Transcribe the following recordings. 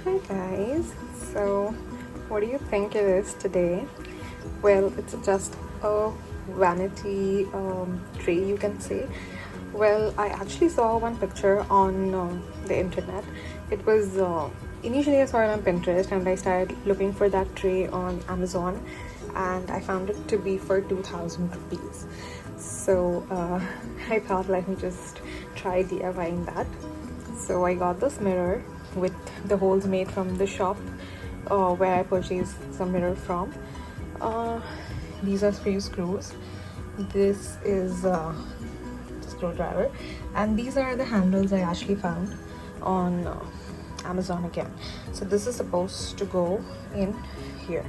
Hi guys, so what do you think it is today? Well, it's just a vanity tray, you can say. Well, I actually saw one picture on the internet. It was initially I saw it on Pinterest and I started looking for that tray on Amazon, and I found it to be for 2000 rupees. So I thought, let me just try DIYing that. So I got this mirror with the holes made from the shop where I purchased some mirror from. These are few screws. This is the screwdriver, and these are the handles I actually found on Amazon again. So this is supposed to go in here.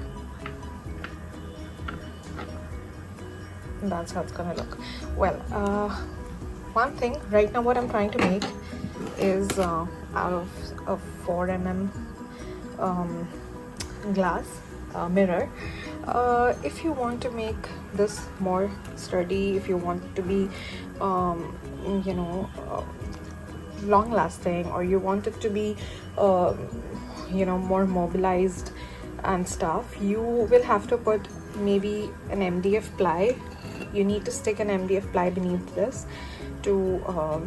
And that's how it's gonna look. Well, one thing right now, what I'm trying to make is out of a 4 mm glass mirror. If you want to make this more sturdy, if you want it to be long lasting, or you want it to be more mobilized and stuff, you will have to put maybe an MDF ply. You need to stick an MDF ply beneath this to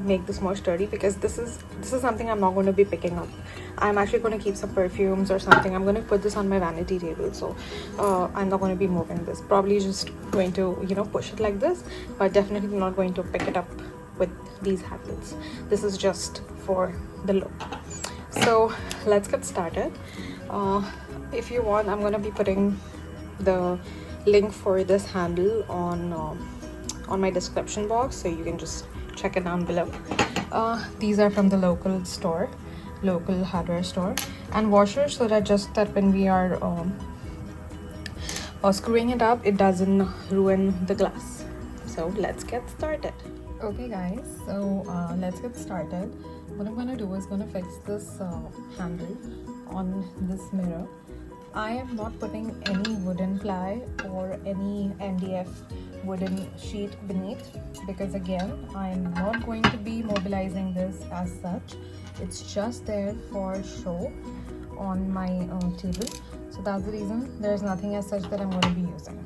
make this more sturdy, because this is something I'm not going to be picking up. I'm actually going to keep some perfumes or something. I'm going to put this on my vanity table, so I'm not going to be moving this. Probably just going to push it like this, but definitely not going to pick it up with these handles. This is just for the look. So let's get started. If you want, I'm going to be putting the link for this handle on my description box, so you can just check it down below. These are from the local hardware store, and washers, so that when we are screwing it up, it doesn't ruin the glass. So let's get started. Okay guys, so let's get started. What I'm gonna do is gonna fix this handle on this mirror. I am not putting any wooden ply or any MDF wooden sheet beneath, because again, I'm not going to be mobilizing this as such. It's just there for show on my table. So that's the reason there's nothing as such that I'm going to be using.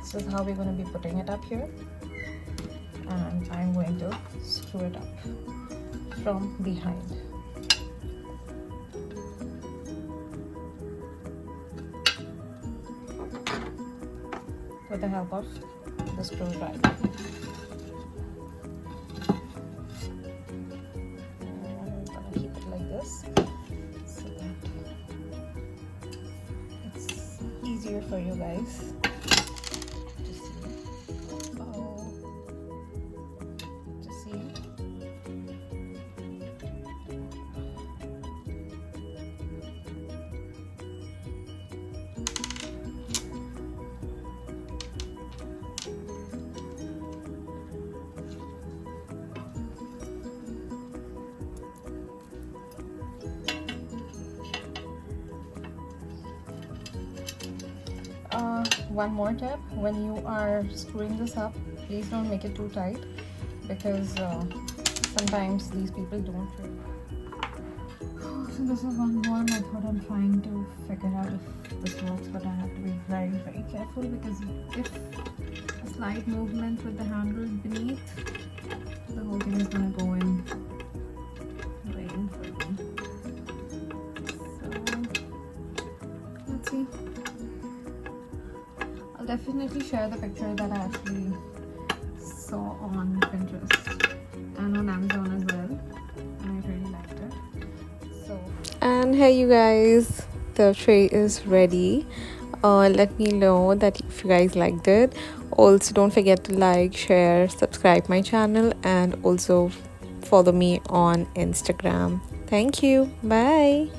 This is how we're going to be putting it up here, and I'm going to screw it up from behind. With the help of the screwdriver. I'm gonna keep it like this so that it's easier for you guys to see. To see. One more tip: when you are screwing this up, please don't make it too tight, because sometimes these people don't So this is one more method I'm trying to figure out if this works, but I have to be very, very careful, because if a slight movement with the handle beneath, the whole thing is going to go in right in front. So let's see. I'll definitely share the picture that I actually saw on Pinterest and on Amazon as well, and I really liked it. So, and here you guys, the tray is ready. Let me know that if you guys liked it. Also, don't forget to like, share, subscribe my channel, and also follow me on Instagram. Thank you. Bye.